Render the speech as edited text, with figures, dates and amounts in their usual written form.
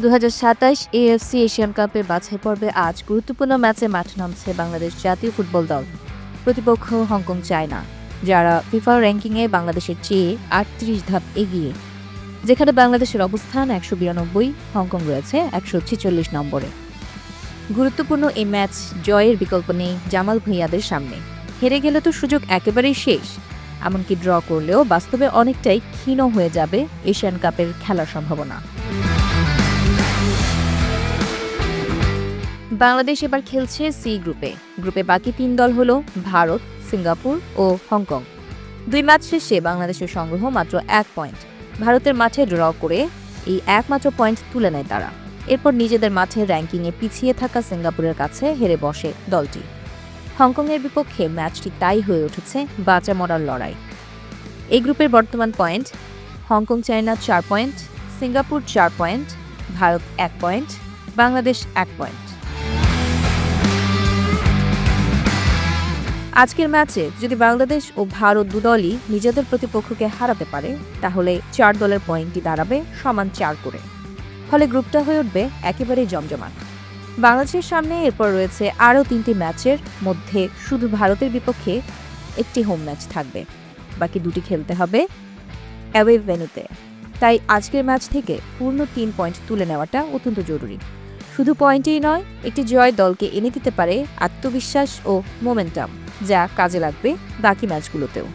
2027 AFC Asian কাপের বাছাই পর্বে আজ গুরুত্বপূর্ণ ম্যাচে মাঠে নামছে বাংলাদেশ জাতীয় ফুটবল দল। প্রতিপক্ষ হংকং চায়না, যারা ফিফা র্যাঙ্কিংয়ে বাংলাদেশের চেয়ে 38 ধাপ এগিয়ে। যেখানে বাংলাদেশের অবস্থান 192, হংকং রয়েছে 146 নম্বরে। গুরুত্বপূর্ণ এই ম্যাচ জয়ের বিকল্প নেই জামাল ভুঁইয়াদের সামনে। হেরে গেলে তো সুযোগ একেবারেই শেষ। এমনকি ড্র করলেও বাস্তবে অনেকটাই ক্ষীণ হয়ে যাবে এশিয়ান কাপের খেলার সম্ভাবনা। বাংলাদেশ এবার খেলছে সি গ্রুপে। গ্রুপে বাকি 3 দল হল ভারত, সিঙ্গাপুর ও হংকং। 2 ম্যাচ শেষে বাংলাদেশের সংগ্রহ মাত্র 1 পয়েন্ট। ভারতের মাঠে ড্র করে এই একমাত্র পয়েন্ট তুলে নেয় তারা। এরপর নিজেদের মাঠে র্যাঙ্কিংয়ে পিছিয়ে থাকা সিঙ্গাপুরের কাছে হেরে বসে দলটি। হংকংয়ের বিপক্ষে ম্যাচটি তাই হয়ে উঠেছে বাঁচা মরার লড়াই। এই গ্রুপের বর্তমান point: Hong Kong China 4 point, Singapore 4 point, Bharat 1 point, Bangladesh 1 point. আজকের ম্যাচে যদি বাংলাদেশ ও ভারত দুদলই নিজেদের প্রতিপক্ষকে হারাতে পারে, তাহলে 4 দলের পয়েন্টই দাঁড়াবে সমান 4 করে। ফলে গ্রুপটা হয়ে উঠবে একেবারেই জমজমাট। বাংলাদেশের সামনে এরপর রয়েছে আরও 3টি ম্যাচের মধ্যে শুধু ভারতের বিপক্ষে একটি হোম ম্যাচ থাকবে। বাকি 2টি খেলতে হবে অ্যাওয়ে ভেন্যুতে। তাই আজকের ম্যাচ থেকে পূর্ণ 3 পয়েন্ট তুলে নেওয়াটা অত্যন্ত জরুরি। শুধু পয়েন্টেই নয়, একটি জয় দলকে এনে দিতে পারে আত্মবিশ্বাস ও মোমেন্টাম, যা কাজে লাগবে বাকি ম্যাচগুলোতেও।